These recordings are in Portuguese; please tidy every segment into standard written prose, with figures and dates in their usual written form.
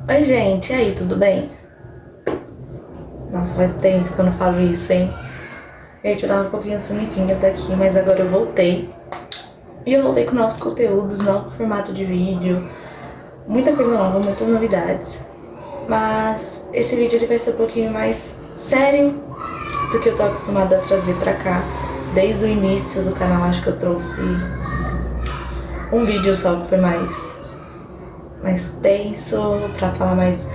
Oi, gente, e aí, tudo bem? Nossa, faz tempo que eu não falo isso, hein? Gente, eu tava um pouquinho sumidinha daqui, mas agora eu voltei. E eu voltei com novos conteúdos, novo formato de vídeo, muita coisa nova, muitas novidades. Mas esse vídeo ele vai ser um pouquinho mais sério do que eu tô acostumada a trazer pra cá. Desde o início do canal, acho que eu trouxe um vídeo só que foi mais tenso, pra falar mais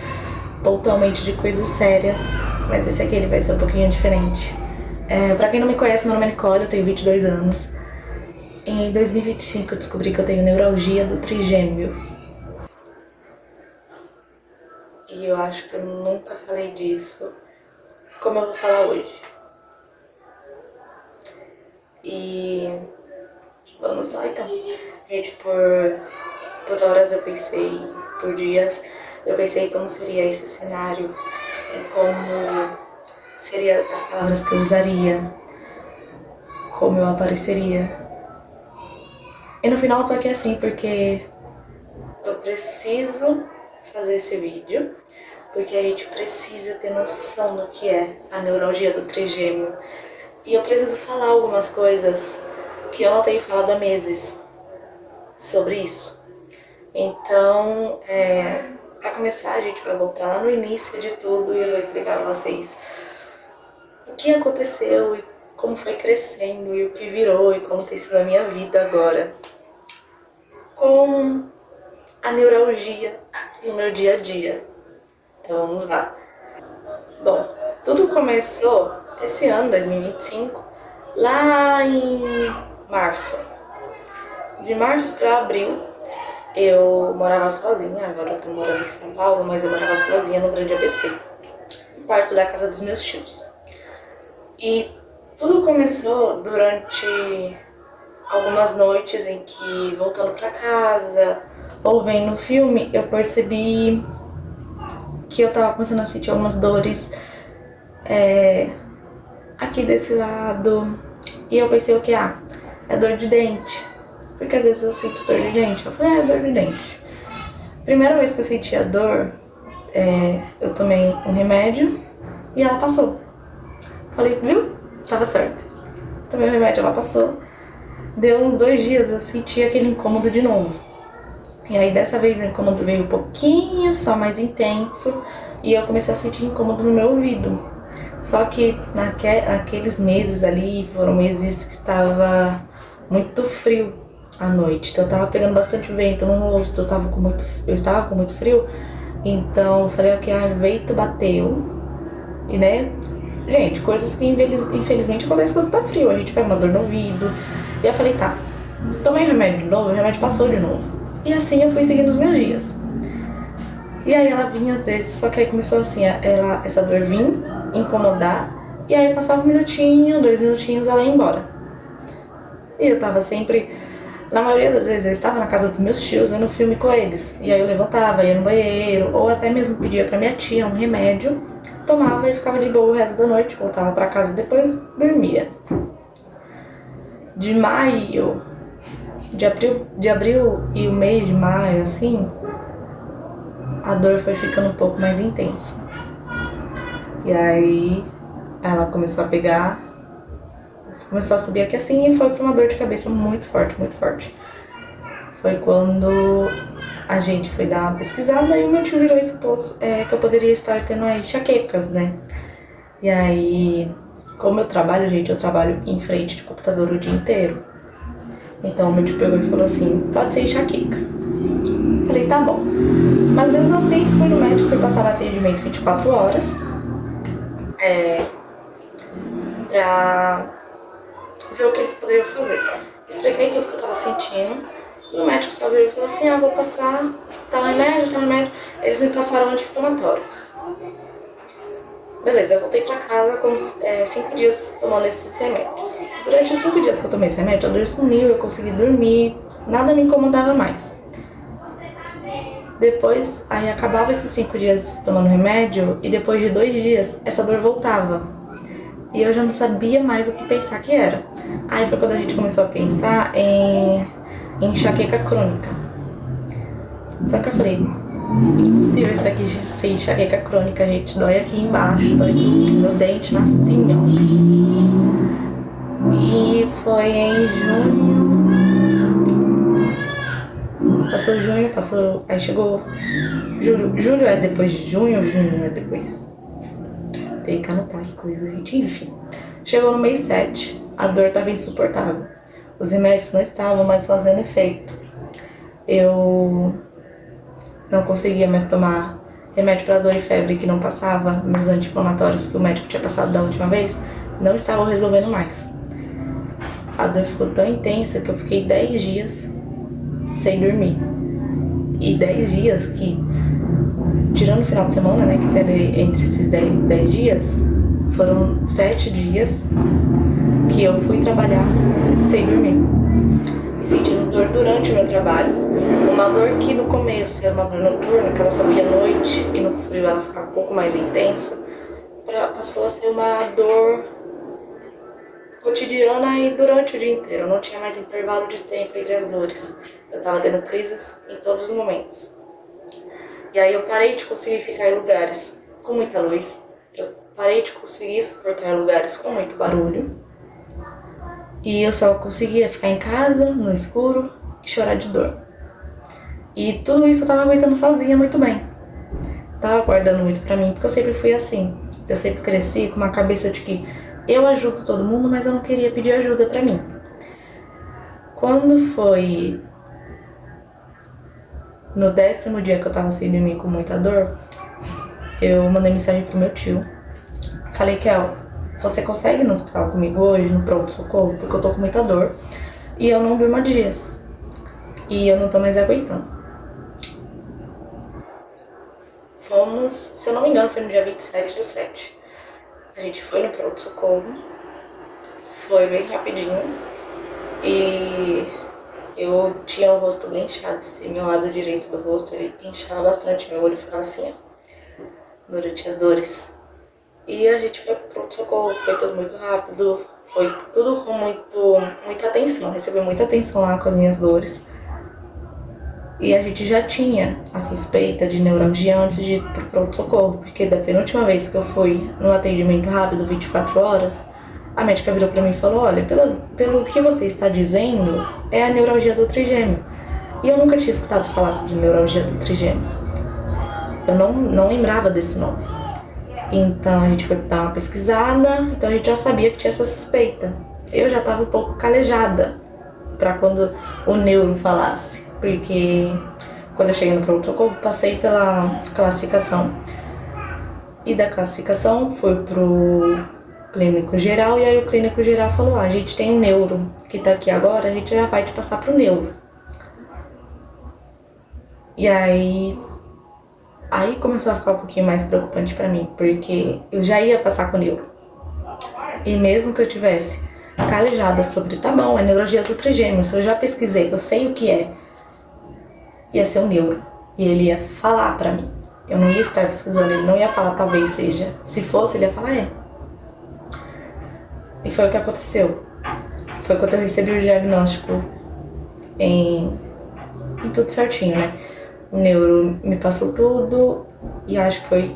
pontualmente de coisas sérias, mas esse aqui ele vai ser um pouquinho diferente. Pra quem não me conhece, meu nome é Nicole, eu tenho 22 anos. Em 2025 eu descobri que eu tenho neuralgia do trigêmeo. E eu acho que eu nunca falei disso como eu vou falar hoje. E vamos lá então. Gente, por horas eu pensei, por dias, eu pensei como seria esse cenário, em como seriam as palavras que eu usaria, como eu apareceria. E no final eu tô aqui assim porque eu preciso fazer esse vídeo, porque a gente precisa ter noção do que é a neuralgia do trigêmeo. E eu preciso falar algumas coisas que eu não tenho falado há meses sobre isso. Então, para começar, a gente vai voltar lá no início de tudo e eu vou explicar pra vocês o que aconteceu e como foi crescendo e o que virou e como tem sido a minha vida agora com a neuralgia no meu dia a dia. Então vamos lá. Bom, tudo começou esse ano, 2025, lá em março. De março para abril, eu morava sozinha, agora eu tô morando em São Paulo, mas eu morava sozinha no Grande ABC, perto da casa dos meus tios. E tudo começou durante algumas noites em que, voltando para casa ou vendo filme, eu percebi que eu tava começando a sentir algumas dores aqui desse lado. E eu pensei o que? É dor de dente. Porque às vezes eu sinto dor de dente. Eu falei, é dor de dente. Primeira vez que eu senti a dor, eu tomei um remédio e ela passou. Falei, viu? Tava certo. Tomei o remédio, ela passou. Deu uns 2 dias, eu senti aquele incômodo de novo. E aí dessa vez o incômodo veio um pouquinho só mais intenso e eu comecei a sentir incômodo no meu ouvido. Só que naqueles meses ali, foram meses que estava muito frio à noite. Então eu tava pegando bastante vento no rosto, eu estava com muito frio. Então eu falei, ok, o vento bateu. E né, gente, coisas que infelizmente acontecem quando tá frio. A gente pega uma dor no ouvido. E eu falei, tá, tomei o remédio de novo, o remédio passou de novo. E assim eu fui seguindo os meus dias. E aí ela vinha às vezes, só que aí começou assim, essa dor vir, incomodar. E aí eu passava 1 minutinho, 2 minutinhos, ela ia embora. E eu tava sempre, na maioria das vezes, eu estava na casa dos meus tios vendo filme com eles. E aí eu levantava, ia no banheiro, ou até mesmo pedia pra minha tia um remédio, tomava e ficava de boa o resto da noite, voltava pra casa e depois dormia. De abril e o mês de maio, assim, a dor foi ficando um pouco mais intensa. E aí ela começou a pegar, começou a subir aqui assim e foi pra uma dor de cabeça muito forte, muito forte. Foi quando a gente foi dar uma pesquisada e o meu tio virou e supôs que eu poderia estar tendo aí enxaquecas, né? E aí, como eu trabalho, gente, eu trabalho em frente de computador o dia inteiro. Então o meu tio pegou e falou assim, pode ser enxaqueca. Falei, tá bom. Mas mesmo assim, fui no médico, fui passar no atendimento 24 horas. Pra ver o que eles poderiam fazer. Expliquei tudo que eu tava sentindo. E o médico só veio e falou assim, vou passar tal remédio. Eles me passaram anti-inflamatórios. Beleza, eu voltei pra casa com 5 dias tomando esses remédios. Durante os 5 dias que eu tomei esse remédio, a dor sumiu, eu consegui dormir, nada me incomodava mais. Depois, aí acabava esses 5 dias tomando remédio e depois de 2 dias, essa dor voltava. E eu já não sabia mais o que pensar que era. Aí foi quando a gente começou a pensar em enxaqueca crônica. Só que eu falei, Impossível isso aqui ser enxaqueca crônica, gente. Dói aqui embaixo, dói no dente, assim, ó. E foi em junho. Passou junho, passou. Aí chegou julho. Julho é depois de junho, junho é depois. Tem que anotar as coisas, gente. Enfim. Chegou no mês 7, a dor estava insuportável. Os remédios não estavam mais fazendo efeito. Eu não conseguia mais tomar remédio para dor e febre que não passava. Meus anti-inflamatórios que o médico tinha passado da última vez não estavam resolvendo mais. A dor ficou tão intensa que eu fiquei 10 dias sem dormir. E 10 dias que, tirando o final de semana, né, que teve entre esses 10 dias, foram 7 dias que eu fui trabalhar sem dormir. E sentindo dor durante o meu trabalho. Uma dor que no começo era uma dor noturna, que ela só via à noite, e no frio ela ficava um pouco mais intensa, passou a ser uma dor cotidiana e durante o dia inteiro. Eu não tinha mais intervalo de tempo entre as dores. Eu tava tendo crises em todos os momentos. E aí eu parei de conseguir ficar em lugares com muita luz. Eu parei de conseguir suportar lugares com muito barulho. E eu só conseguia ficar em casa, no escuro, e chorar de dor. E tudo isso eu tava aguentando sozinha muito bem. Tava guardando muito pra mim, porque eu sempre fui assim. Eu sempre cresci com uma cabeça de que eu ajudo todo mundo, mas eu não queria pedir ajuda pra mim. Quando foi no 10º dia que eu tava sem dormir com muita dor, eu mandei mensagem pro meu tio. Falei, Kel, você consegue ir no hospital comigo hoje, no pronto-socorro? Porque eu tô com muita dor e eu não durmo há dias. E eu não tô mais aguentando. Fomos, se eu não me engano, foi no dia 27/7. A gente foi no pronto-socorro. Foi bem rapidinho. E eu tinha o rosto bem inchado. Esse meu lado direito do rosto, ele inchava bastante. Meu olho ficava assim, ó, durante as dores. E a gente foi pro pronto-socorro, foi tudo muito rápido, foi tudo com muita atenção, recebi muita atenção lá com as minhas dores. E a gente já tinha a suspeita de neuralgia antes de ir pro pronto-socorro, porque da penúltima vez que eu fui no atendimento rápido, 24 horas, a médica virou pra mim e falou, olha, pelo que você está dizendo, é a neuralgia do trigêmeo. E eu nunca tinha escutado falar sobre neuralgia do trigêmeo. Eu não lembrava desse nome. Então a gente foi dar uma pesquisada, então a gente já sabia que tinha essa suspeita. Eu já estava um pouco calejada para quando o neuro falasse, porque quando eu cheguei no pronto-socorro passei pela classificação. E da classificação foi pro clínico geral, e aí o clínico geral falou, a gente tem um neuro que tá aqui agora, a gente já vai te passar pro neuro. E aí começou a ficar um pouquinho mais preocupante pra mim, porque eu já ia passar com o neuro. E mesmo que eu tivesse calejada sobre, tá bom, é neuralgia do trigêmeo, se eu já pesquisei, que eu sei o que é, ia ser o neuro. E ele ia falar pra mim. Eu não ia estar pesquisando, ele não ia falar talvez seja. Se fosse, ele ia falar é. E foi o que aconteceu. Foi quando eu recebi o diagnóstico em tudo certinho, né? O neuro me passou tudo e acho que foi...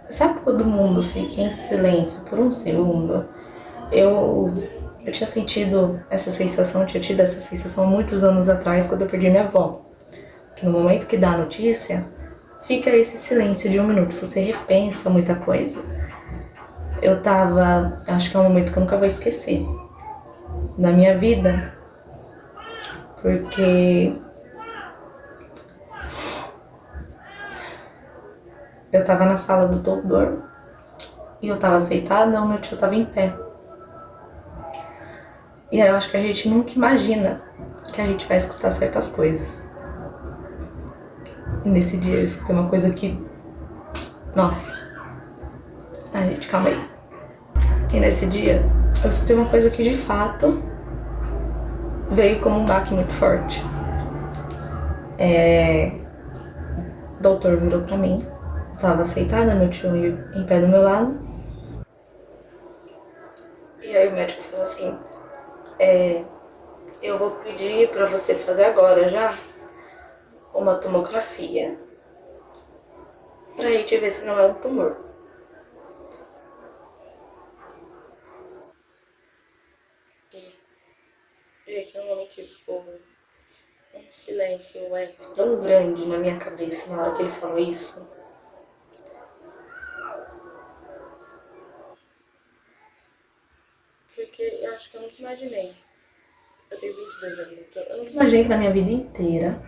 Sabe quando o mundo fica em silêncio por um segundo? Eu tinha sentido essa sensação, tinha tido essa sensação muitos anos atrás quando eu perdi minha avó. Que no momento que dá a notícia, fica esse silêncio de um minuto, você repensa muita coisa. Eu tava, acho que é um momento que eu nunca vou esquecer da minha vida, porque eu tava na sala do doutor e eu tava sentada, o meu tio tava em pé. E aí eu acho que a gente nunca imagina que a gente vai escutar certas coisas. E nesse dia eu escutei uma coisa que... Nossa. Ai, gente, calma aí. E nesse dia eu escutei uma coisa que de fato veio como um baque muito forte. O doutor virou pra mim. Eu tava sentada, meu tio em pé do meu lado. E aí o médico falou assim, eu vou pedir pra você fazer agora já uma tomografia pra gente ver se não é um tumor. E, gente, normalmente ficou um silêncio, um eco tão grande na minha cabeça na hora que ele falou isso. Porque eu acho que eu nunca imaginei. Eu tenho 22 anos, então eu nunca imaginei que na minha vida inteira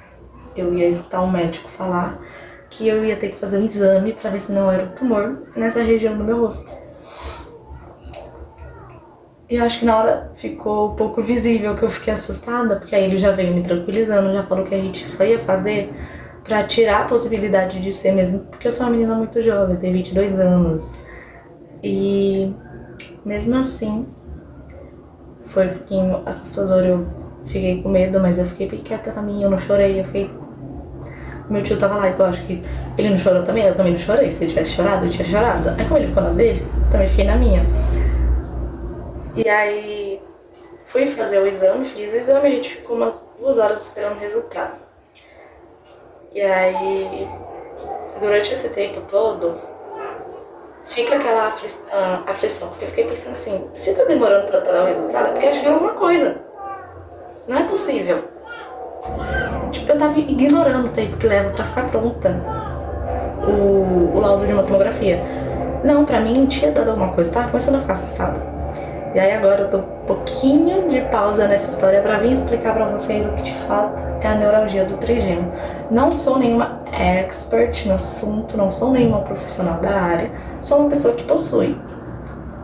eu ia escutar um médico falar que eu ia ter que fazer um exame pra ver se não era um tumor nessa região do meu rosto. E eu acho que na hora ficou um pouco visível que eu fiquei assustada, porque aí ele já veio me tranquilizando, já falou que a gente só ia fazer pra tirar a possibilidade de ser mesmo, porque eu sou uma menina muito jovem, eu tenho 22 anos. E mesmo assim, foi um pouquinho assustador, eu fiquei com medo, mas eu fiquei bem quieta na minha, eu não chorei, eu fiquei... Meu tio tava lá, então eu acho que ele não chorou também, eu também não chorei. Se ele tivesse chorado, eu tinha chorado. Aí como ele ficou na dele, eu também fiquei na minha. E aí fui fazer o exame, fiz o exame, a gente ficou umas 2 horas esperando o resultado. E aí, durante esse tempo todo, fica aquela aflição, porque eu fiquei pensando assim, se tá demorando tanto pra dar o resultado, é porque acho que era alguma coisa. Não é possível. Tipo, eu tava ignorando o tempo que leva pra ficar pronta o laudo de uma tomografia. Não, pra mim tinha dado alguma coisa, tava começando a ficar assustada. E aí agora eu tô um pouquinho de pausa nessa história pra vir explicar pra vocês o que de fato é a neuralgia do trigêmeo. Não sou nenhuma expert no assunto, não sou nenhuma profissional da área, sou uma pessoa que possui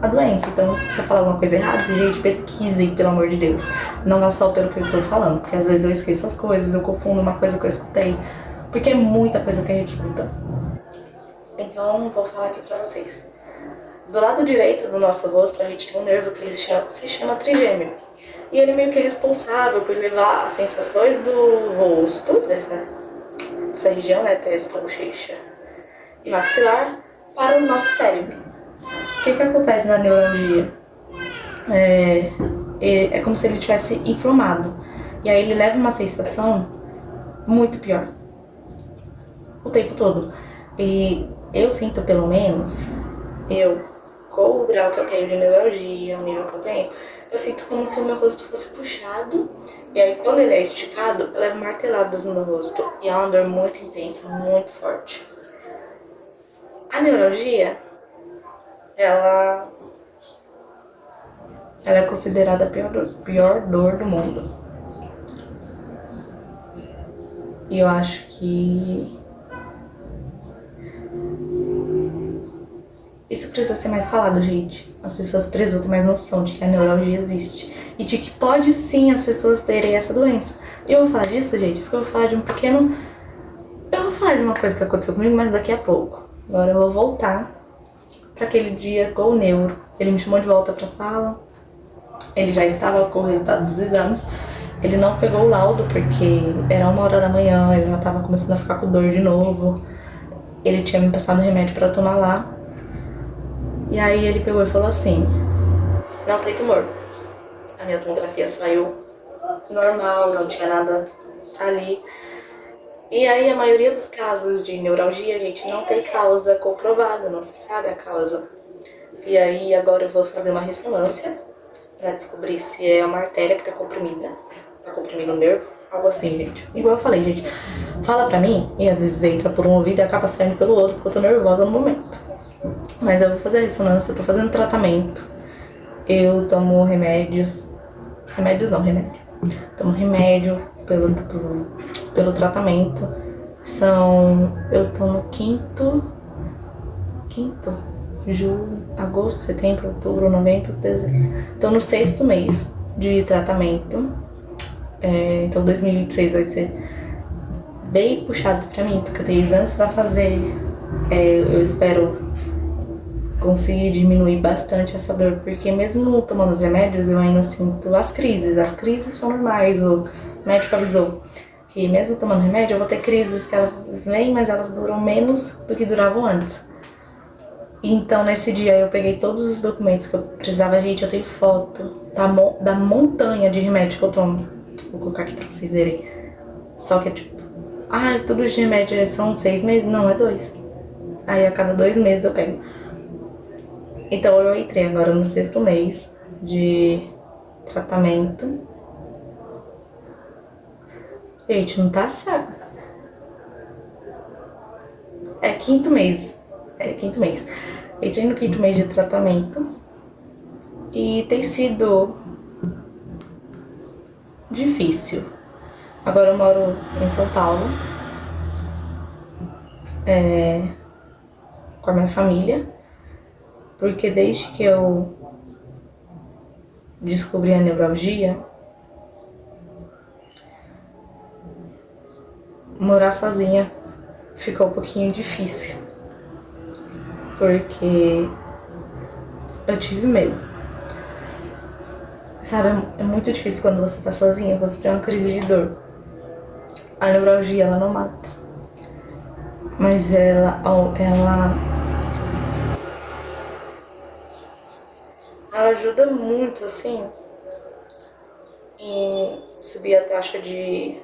a doença. Então, se eu falar alguma coisa errada, gente, pesquisem, pelo amor de Deus. Não é só pelo que eu estou falando, porque às vezes eu esqueço as coisas, eu confundo uma coisa que eu escutei, porque é muita coisa que a gente escuta. Então, vou falar aqui pra vocês. Do lado direito do nosso rosto, a gente tem um nervo que ele se chama trigêmeo. E ele é meio que responsável por levar as sensações do rosto, dessa região, né, testa, bochecha e maxilar, para o nosso cérebro. O que acontece na neuralgia? É como se ele tivesse inflamado. E aí ele leva uma sensação muito pior. O tempo todo. E eu sinto, pelo menos, com o grau que eu tenho de neuralgia, o nível que eu tenho, eu sinto como se o meu rosto fosse puxado. E aí quando ele é esticado, eu levo marteladas no meu rosto. E é uma dor muito intensa, muito forte. A neuralgia, ela é considerada a pior dor do mundo. E eu acho que isso precisa ser mais falado, gente. As pessoas precisam ter mais noção de que a neuralgia existe. E de que pode sim as pessoas terem essa doença. E eu vou falar disso, gente, porque eu vou falar de um pequeno... Eu vou falar de uma coisa que aconteceu comigo, mas daqui a pouco. Agora eu vou voltar para aquele dia com o neuro. Ele me chamou de volta pra sala. Ele já estava com o resultado dos exames. Ele não pegou o laudo porque era 1h da manhã, eu já tava começando a ficar com dor de novo. Ele tinha me passado remédio pra tomar lá. E aí ele pegou e falou assim, não tem tumor. A minha tomografia saiu normal, não tinha nada ali. E aí a maioria dos casos de neuralgia, gente, não tem causa comprovada, não se sabe a causa. E aí agora eu vou fazer uma ressonância pra descobrir se é uma artéria que tá comprimida. Tá comprimindo o nervo, algo assim, gente. Igual eu falei, gente, fala pra mim e às vezes entra por um ouvido e acaba saindo pelo outro, porque eu tô nervosa no momento. Mas eu vou fazer a ressonância, eu tô fazendo tratamento. Eu tomo remédios. Remédios não, remédio. Tomo remédio pelo tratamento. Eu tô no quinto, julho, agosto, setembro, outubro, novembro, dezembro. Tô no 6º mês de tratamento. Então 2026 vai ser bem puxado pra mim, porque eu tenho exames pra fazer. Eu espero conseguir diminuir bastante essa dor, porque mesmo tomando os remédios eu ainda sinto as crises. As crises são normais, o médico avisou que mesmo tomando remédio eu vou ter crises que elas vêm, mas elas duram menos do que duravam antes. Então nesse dia eu peguei todos os documentos que eu precisava, gente, eu tenho foto da montanha de remédio que eu tomo. Vou colocar aqui pra vocês verem. Só que é tipo, tudo de remédio são 6 meses, não, é 2. Aí a cada 2 meses eu pego. Então eu entrei agora no 6º mês de tratamento. Gente, não tá certo. É 5º mês. Entrei no 5º mês de tratamento. E tem sido difícil. Agora eu moro em São Paulo. Com a minha família. Porque desde que eu descobri a neuralgia, morar sozinha ficou um pouquinho difícil. Porque eu tive medo. Sabe, é muito difícil quando você tá sozinha, você tem uma crise de dor. A neuralgia, ela não mata. Mas ela ajuda muito, assim, em subir a taxa de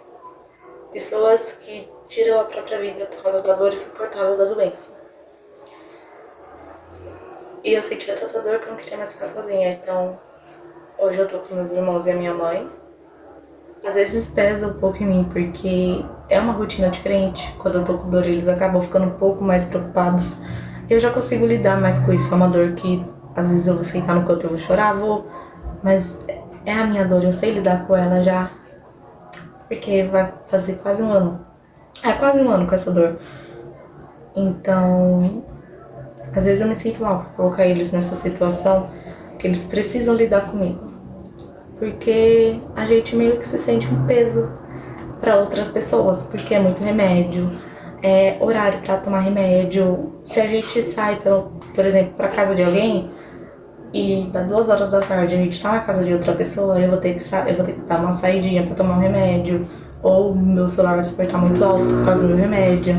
pessoas que tiram a própria vida por causa da dor insuportável da doença. E eu sentia tanta dor que eu não queria mais ficar sozinha, então hoje eu tô com meus irmãos e a minha mãe. Às vezes pesa um pouco em mim, porque é uma rotina diferente. Quando eu tô com dor, eles acabam ficando um pouco mais preocupados. Eu já consigo lidar mais com isso. É uma dor que, às vezes, eu vou sentar no canto e eu vou chorar, mas é a minha dor, eu sei lidar com ela já. Porque vai fazer quase um ano. É quase um ano com essa dor. Então, às vezes eu me sinto mal por colocar eles nessa situação que eles precisam lidar comigo. Porque a gente meio que se sente um peso para outras pessoas, porque é muito remédio, é horário para tomar remédio. Se a gente sai, por exemplo, para casa de alguém e dá 2 horas da tarde a gente tá na casa de outra pessoa, eu vou ter que dar uma saidinha para tomar um remédio, ou meu celular vai despertar muito alto por causa do meu remédio.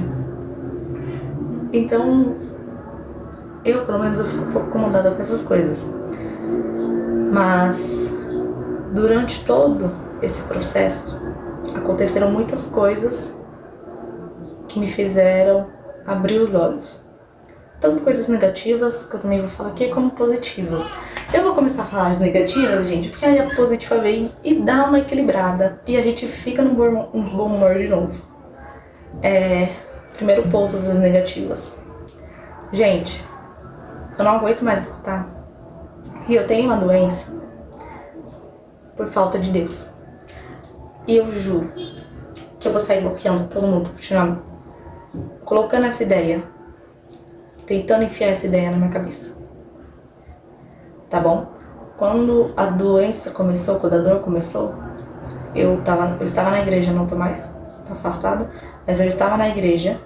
Então, pelo menos eu fico um pouco incomodada com essas coisas. Mas durante todo esse processo, aconteceram muitas coisas que me fizeram abrir os olhos. Tanto coisas negativas, que eu também vou falar aqui, como positivas. Eu vou começar a falar as negativas, gente, porque aí a positiva vem e dá uma equilibrada. E a gente fica num bom humor de novo. Primeiro ponto das negativas. Gente, eu não aguento mais escutar que eu tenho uma doença por falta de Deus. E eu juro que eu vou sair bloqueando todo mundo, continuar colocando essa ideia, tentando enfiar essa ideia na minha cabeça. Tá bom? Quando a doença começou, quando a dor começou, eu estava na igreja, não tô mais, tô afastada, mas eu estava na igreja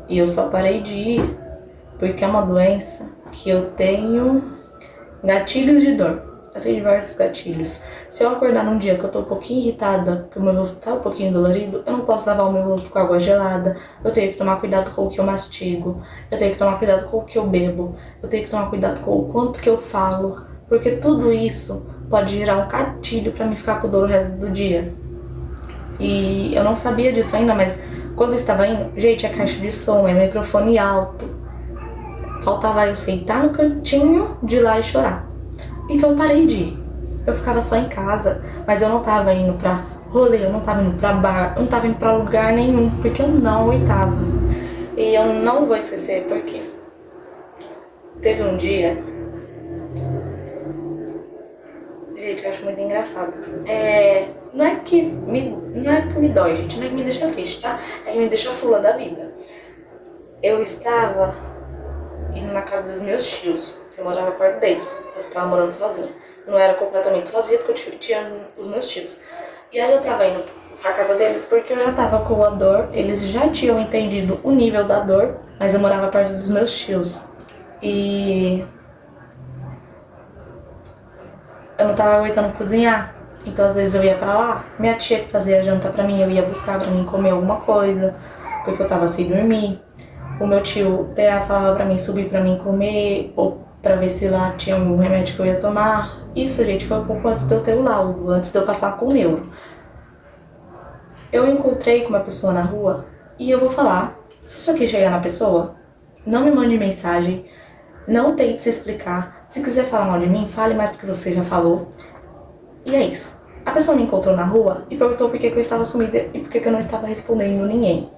e eu só parei de ir porque é uma doença que eu tenho gatilhos de dor. Eu tenho diversos gatilhos. Se eu acordar num dia que eu tô um pouquinho irritada, que o meu rosto tá um pouquinho dolorido, eu não posso lavar o meu rosto com água gelada. Eu tenho que tomar cuidado com o que eu mastigo. Eu tenho que tomar cuidado com o que eu bebo. Eu tenho que tomar cuidado com o quanto que eu falo. Porque tudo isso pode gerar um gatilho pra me ficar com dor o resto do dia. E eu não sabia disso ainda, mas quando eu estava indo, gente, é caixa de som, é microfone alto. Faltava eu sentar no cantinho de lá e chorar. Então eu parei de ir. Eu ficava só em casa, mas eu não tava indo pra rolê, eu não tava indo pra bar, eu não tava indo pra lugar nenhum, porque eu não aguentava. E eu não vou esquecer porque teve um dia. Gente, eu acho muito engraçado. Não é que me dói, gente, não é que me deixa triste, tá? É que me deixa fula da vida. Eu estava indo na casa dos meus tios. Eu morava perto deles, eu estava morando sozinha. Não era completamente sozinha porque eu tinha os meus tios. E aí eu tava indo pra casa deles porque eu já tava com a dor. Eles já tinham entendido o nível da dor, mas eu morava perto dos meus tios. E eu não tava aguentando cozinhar. Então às vezes eu ia pra lá, minha tia que fazia a janta pra mim, eu ia buscar pra mim comer alguma coisa, porque eu tava sem dormir. O meu tio falava pra mim subir pra mim comer, ou pra ver se lá tinha algum remédio que eu ia tomar. Isso, gente, foi um pouco antes de eu ter o laudo, antes de eu passar com o neuro. Eu encontrei com uma pessoa na rua, e eu vou falar, se isso aqui chegar na pessoa, não me mande mensagem, não tente se explicar. Se quiser falar mal de mim, fale mais do que você já falou. E é isso. A pessoa me encontrou na rua e perguntou por que eu estava sumida e por que eu não estava respondendo ninguém.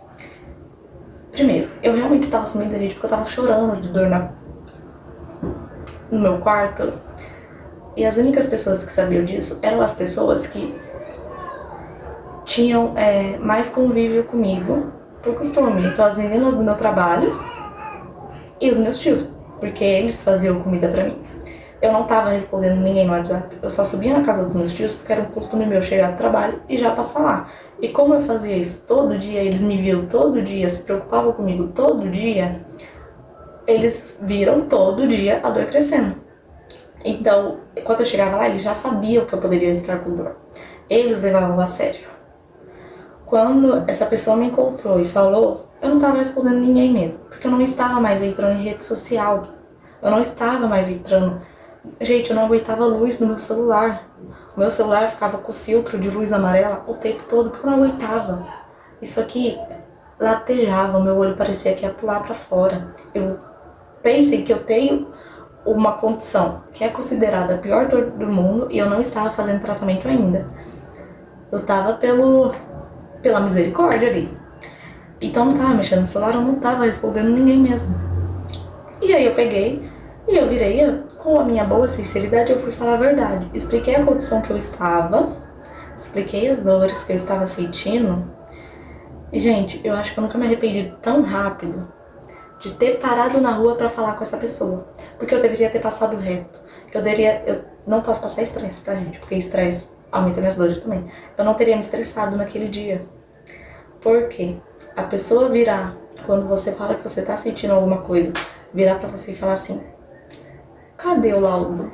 Primeiro, eu realmente estava sumida, gente, porque eu estava chorando de dor no meu quarto. E as únicas pessoas que sabiam disso eram as pessoas que tinham mais convívio comigo, por costume. Então, as meninas do meu trabalho e os meus tios, porque eles faziam comida pra mim. Eu não tava respondendo ninguém no WhatsApp, eu só subia na casa dos meus tios, porque era um costume meu chegar do trabalho e já passar lá. E como eu fazia isso todo dia, eles me viam todo dia, se preocupavam comigo todo dia, eles viram todo dia a dor crescendo. Então, quando eu chegava lá, eles já sabiam que eu poderia estar com dor. Eles levavam a sério. Quando essa pessoa me encontrou e falou, eu não estava respondendo ninguém mesmo, porque eu não estava mais entrando em rede social. Eu não estava mais entrando. Gente, eu não aguentava a luz do meu celular. O meu celular ficava com filtro de luz amarela o tempo todo, porque eu não aguentava. Isso aqui latejava, o meu olho parecia que ia pular para fora. Eu pensei que eu tenho uma condição que é considerada a pior dor do mundo e eu não estava fazendo tratamento ainda. Eu estava pela misericórdia ali. Então eu não tava mexendo no celular, eu não tava respondendo ninguém mesmo. E aí eu peguei e eu virei, com a minha boa sinceridade, eu fui falar a verdade. Expliquei a condição que eu estava, expliquei as dores que eu estava sentindo. E, gente, eu acho que eu nunca me arrependi tão rápido de ter parado na rua pra falar com essa pessoa. Porque eu deveria ter passado reto. Eu não posso passar estresse, tá, gente? Porque estresse aumenta minhas dores também. Eu não teria me estressado naquele dia. Por quê? A pessoa virar, quando você fala que você tá sentindo alguma coisa, virar pra você e falar assim, cadê o laudo?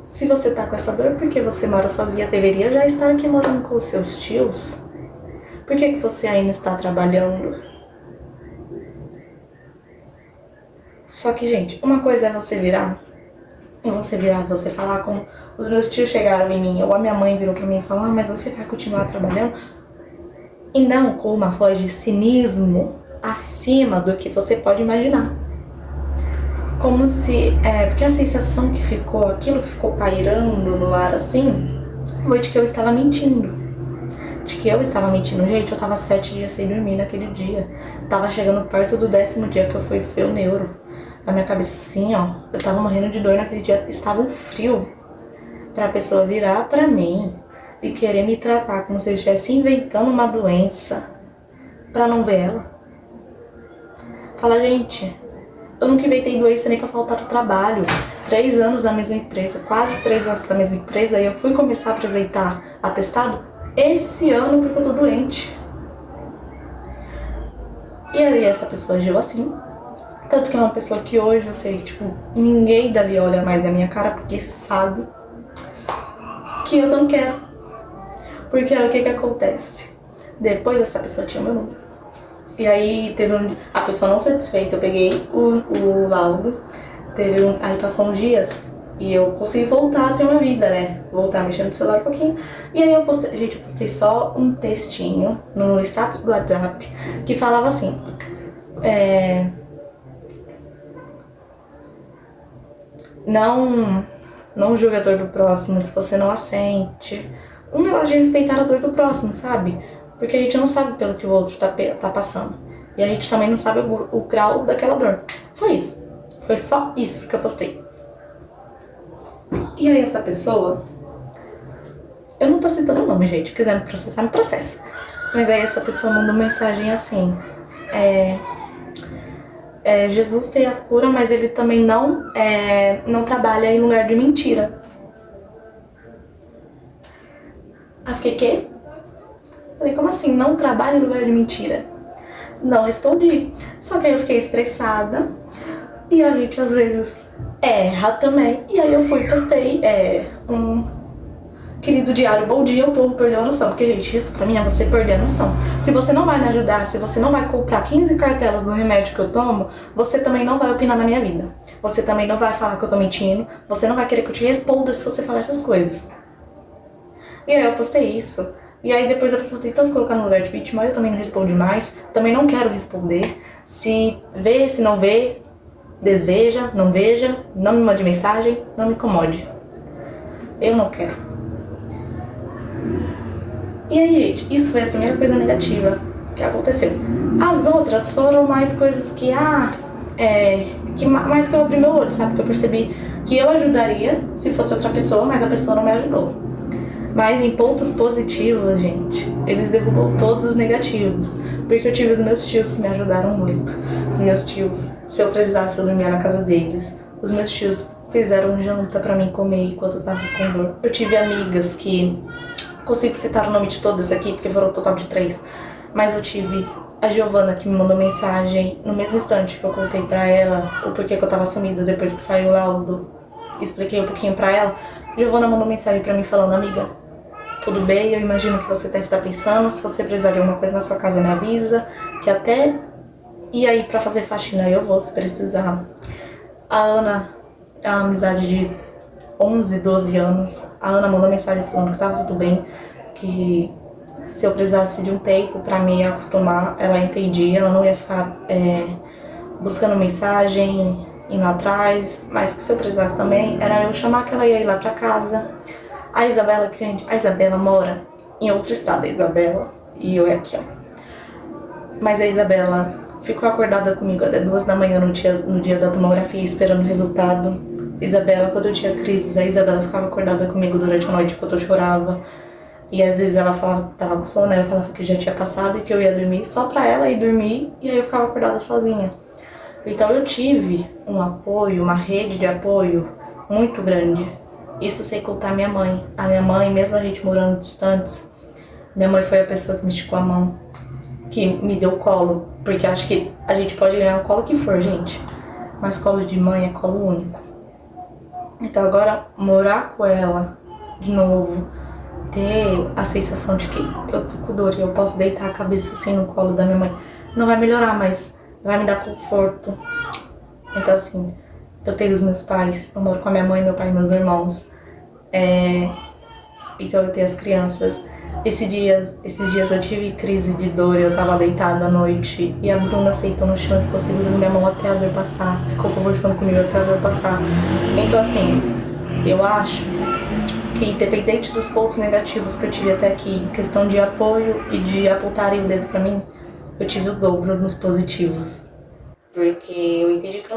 Se você tá com essa dor porque você mora sozinha, deveria já estar aqui morando com os seus tios. Por que você ainda está trabalhando? Só que, gente, uma coisa é você virar, você falar como os meus tios chegaram em mim, ou a minha mãe virou pra mim e falou, mas você vai continuar trabalhando? E não com uma voz de cinismo acima do que você pode imaginar. Como se... porque a sensação que ficou, aquilo que ficou pairando no ar assim, foi de que eu estava mentindo. Gente, eu tava 7 dias sem dormir naquele dia. Tava chegando perto do 10º dia que eu fui ver o neuro. A minha cabeça assim, ó, eu tava morrendo de dor naquele dia. Estava um frio pra pessoa virar pra mim e querer me tratar como se eu estivesse inventando uma doença pra não ver ela. Fala, gente, eu nunca inventei doença nem pra faltar do trabalho. 3 anos na mesma empresa, quase 3 anos na mesma empresa, e eu fui começar a apresentar atestado esse ano porque eu tô doente. E aí essa pessoa agiu assim. Tanto que é uma pessoa que hoje eu sei, tipo, ninguém dali olha mais na minha cara porque sabe que eu não quero. Porque aí o que acontece? Depois essa pessoa tinha meu número. E aí a pessoa não satisfeita, eu peguei o laudo, aí passou uns dias e eu consegui voltar a ter uma vida, né? Voltar mexendo no celular um pouquinho. E aí eu postei só um textinho no status do WhatsApp que falava assim, não julgue a dor do próximo se você não a sente. Um negócio de respeitar a dor do próximo, sabe? Porque a gente não sabe pelo que o outro tá passando. E a gente também não sabe o grau daquela dor. Foi isso. Foi só isso que eu postei. E aí essa pessoa... Eu não tô citando o nome, gente. Se quiser me processar, me processa. Mas aí essa pessoa mandou mensagem assim... Jesus tem a cura, mas ele também não trabalha em lugar de mentira. Aí eu fiquei, quê? Falei, como assim? Não trabalha em lugar de mentira? Não respondi. Só que aí eu fiquei estressada. E a gente às vezes erra também. E aí eu fui e postei um querido diário, bom dia, o povo perdeu a noção. Porque, gente, isso pra mim é você perder a noção. Se você não vai me ajudar, se você não vai comprar 15 cartelas do remédio que eu tomo, você também não vai opinar na minha vida. Você também não vai falar que eu tô mentindo. Você não vai querer que eu te responda se você falar essas coisas. E aí eu postei isso. E aí depois a pessoa tentou se colocar no lugar de vítima, eu também não respondi mais, também não quero responder. Se vê, se não vê, desveja, não veja, não me mande mensagem, não me incomode. Eu não quero. E aí, gente, isso foi a primeira coisa negativa que aconteceu. As outras foram mais coisas que, mais que eu abri meu olho, sabe? Que eu percebi que eu ajudaria se fosse outra pessoa, mas a pessoa não me ajudou. Mas em pontos positivos, gente, eles derrubam todos os negativos. Porque eu tive os meus tios que me ajudaram muito. Os meus tios, se eu precisasse, eu dormia na casa deles. Os meus tios fizeram janta pra mim comer enquanto eu tava com dor. Eu tive amigas que... Consigo citar o nome de todas aqui, porque foram um total de 3. Mas eu tive a Giovana, que me mandou mensagem no mesmo instante que eu contei pra ela o porquê que eu tava sumida depois que saiu o laudo. Expliquei um pouquinho pra ela. Giovana mandou mensagem pra mim falando: amiga, tudo bem, eu imagino que você deve estar pensando, se você precisar de alguma coisa na sua casa me avisa, que até ir aí pra fazer faxina eu vou, se precisar. A Ana, a amizade de 11, 12 anos, a Ana mandou mensagem falando que tava tudo bem, que se eu precisasse de um tempo pra me acostumar, ela entendia, ela não ia ficar buscando mensagem, indo atrás, mas que se eu precisasse também, era eu chamar que ela ia ir lá pra casa. A Isabela, gente, a Isabela mora em outro estado, a Isabela, e eu aqui, ó. Mas a Isabela ficou acordada comigo até 2 da manhã no dia da tomografia, esperando o resultado. Isabela, quando eu tinha crises, a Isabela ficava acordada comigo durante a noite enquanto eu chorava. E às vezes ela falava que tava com sono, eu falava que já tinha passado e que eu ia dormir só pra ela ir dormir, e aí eu ficava acordada sozinha. Então eu tive um apoio, uma rede de apoio muito grande. Isso sem contar minha mãe. A minha mãe, mesmo a gente morando distantes, minha mãe foi a pessoa que me esticou a mão, que me deu colo, porque acho que a gente pode ganhar o colo que for, gente, mas colo de mãe é colo único. Então agora, morar com ela de novo, ter a sensação de que eu tô com dor e eu posso deitar a cabeça assim no colo da minha mãe, não vai melhorar, mas vai me dar conforto. Então assim, eu tenho os meus pais, eu moro com a minha mãe, meu pai e meus irmãos. Então eu tenho as crianças. Esses dias eu tive crise de dor, eu tava deitada à noite e a Bruna sentou no chão e ficou segurando minha mão até a dor passar. Ficou conversando comigo até a dor passar. Então assim, eu acho que independente dos pontos negativos que eu tive até aqui, em questão de apoio e de apontarem o dedo pra mim, eu tive o dobro nos positivos. Porque eu entendi que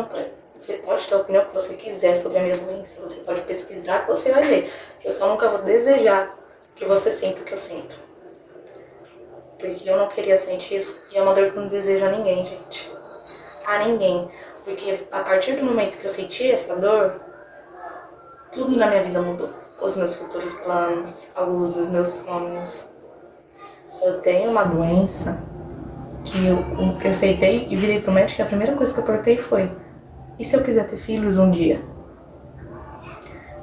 você pode ter a opinião que você quiser sobre a minha doença, você pode pesquisar que você vai ver. Eu só nunca vou desejar que você sinta o que eu sinto. Porque eu não queria sentir isso, e é uma dor que eu não desejo a ninguém, gente. A ninguém. Porque a partir do momento que eu senti essa dor, tudo na minha vida mudou. Os meus futuros planos, alguns dos meus sonhos. Eu tenho uma doença que eu aceitei e virei pro médico, e a primeira coisa que eu perguntei foi: e se eu quiser ter filhos um dia?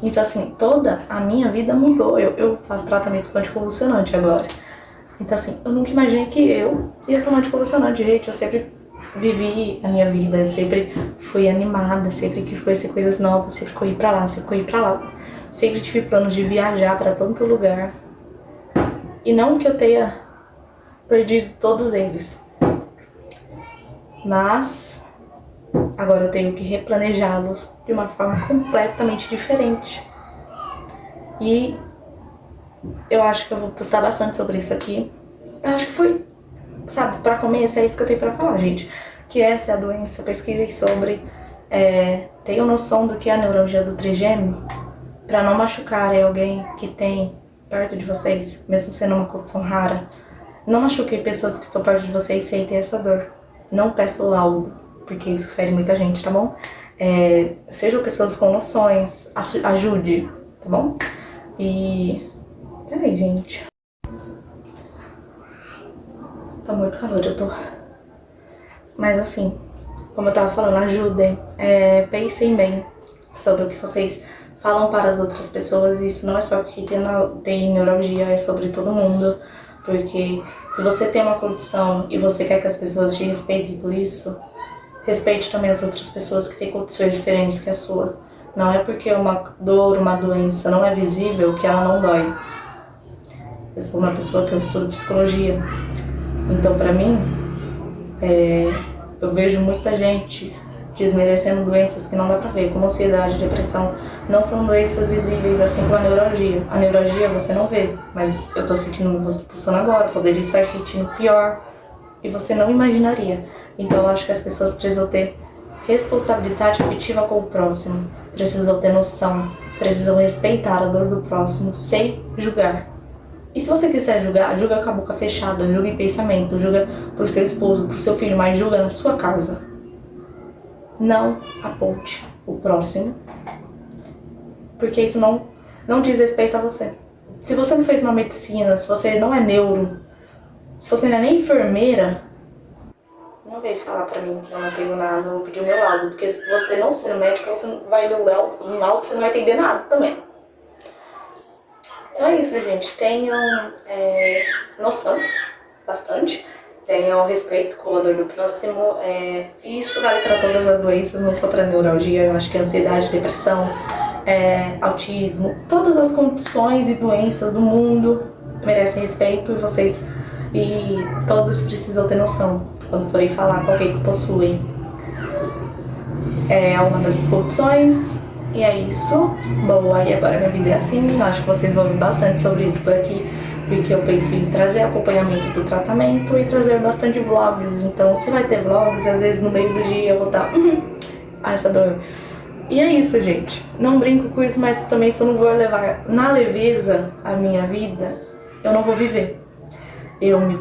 Então assim, toda a minha vida mudou. Eu faço tratamento com anticonvulsionante agora. Então assim, eu nunca imaginei que eu ia tomar anticonvulsionante, gente. Eu sempre vivi a minha vida, eu sempre fui animada, sempre quis conhecer coisas novas, sempre corri pra lá, sempre corri pra lá. Sempre tive planos de viajar pra tanto lugar. E não que eu tenha perdido todos eles, mas agora eu tenho que replanejá-los de uma forma completamente diferente. E eu acho que eu vou postar bastante sobre isso aqui. Eu acho que foi, sabe, pra começo é isso que eu tenho pra falar, gente. Que essa é a doença, pesquisem sobre, tenham noção do que é a neuralgia do trigêmeo, pra não machucarem alguém que tem perto de vocês, mesmo sendo uma condição rara. Não machuquem pessoas que estão perto de vocês e sentem essa dor. Não peçam laudo, porque isso fere muita gente, tá bom? Sejam pessoas com noções, ajude, tá bom? E... peraí, gente. Tá muito calor, eu tô... Mas assim, como eu tava falando, ajudem, pensem bem sobre o que vocês falam para as outras pessoas. Isso não é só que tem neuralgia, é sobre todo mundo. Porque se você tem uma condição e você quer que as pessoas te respeitem por isso, respeite também as outras pessoas que têm condições diferentes que a sua. Não é porque uma dor, uma doença não é visível que ela não dói. Eu sou uma pessoa que eu estudo psicologia. Então, pra mim, eu vejo muita gente desmerecendo doenças que não dá pra ver, como ansiedade, depressão. Não são doenças visíveis, assim como a neuralgia. A neuralgia você não vê, mas eu tô sentindo meu rosto pulsando agora, poderia estar sentindo pior e você não imaginaria. Então eu acho que as pessoas precisam ter responsabilidade afetiva com o próximo, precisam ter noção, precisam respeitar a dor do próximo sem julgar. E se você quiser julgar, julga com a boca fechada, julga em pensamento, julga pro seu esposo, pro seu filho, mas julga na sua casa. Não aponte o próximo, porque isso não diz respeito a você. Se você não fez uma medicina, se você não é neuro, se você não é nem enfermeira, não veio falar pra mim que eu não tenho nada, não pediu meu laudo, porque se você não sendo médico, você não vai ler um laudo, você não vai entender nada também. Então é isso, gente. Tenham noção, bastante. Tenham respeito com a dor do próximo. E isso vale para todas as doenças, não só para neuralgia. Eu acho que ansiedade, depressão, autismo, todas as condições e doenças do mundo merecem respeito e todos precisam ter noção quando forem falar com alguém que possui uma dessas condições. E é isso. Bom, aí agora minha vida é assim. Acho que vocês vão ouvir bastante sobre isso por aqui, porque eu penso em trazer acompanhamento do tratamento e trazer bastante vlogs. Então, se vai ter vlogs, às vezes no meio do dia eu vou estar essa dor. E é isso, gente. Não brinco com isso, mas também se eu não vou levar na leveza a minha vida, eu não vou viver. Eu me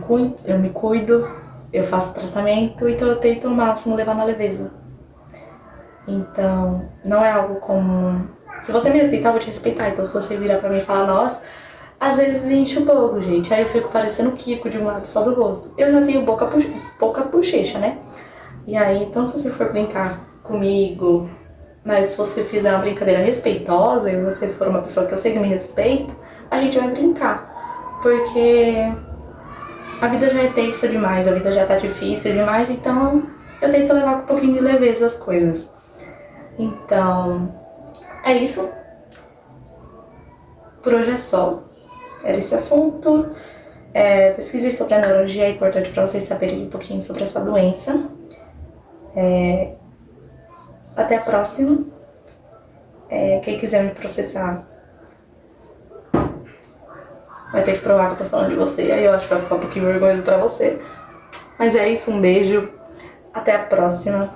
cuido, eu faço tratamento, então eu tento ao máximo levar na leveza. Então, não é algo comum. Se você me respeitar, eu vou te respeitar. Então, se você virar pra mim e falar, nossa, às vezes enche um pouco, gente. Aí eu fico parecendo Kiko de um lado só do rosto. Eu já tenho pouca bochecha, né? E aí, então, se você for brincar comigo, mas se você fizer uma brincadeira respeitosa e você for uma pessoa que eu sei que me respeita, a gente vai brincar. Porque a vida já é tensa demais, a vida já tá difícil demais, então eu tento levar com um pouquinho de leveza as coisas. Então, é isso. Por hoje é só. Era esse assunto. Pesquisei sobre a neurologia, é importante para vocês saberem um pouquinho sobre essa doença. Até a próxima. Quem quiser me processar vai ter que provar que eu tô falando de você. Aí eu acho que vai ficar um pouquinho vergonhoso pra você. Mas é isso, um beijo. Até a próxima.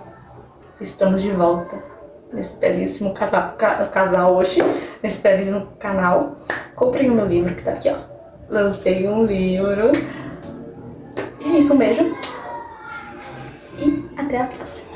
Estamos de volta nesse belíssimo casal hoje, nesse belíssimo canal. Comprei o meu livro que tá aqui, ó. Lancei um livro. E é isso, um beijo. E até a próxima.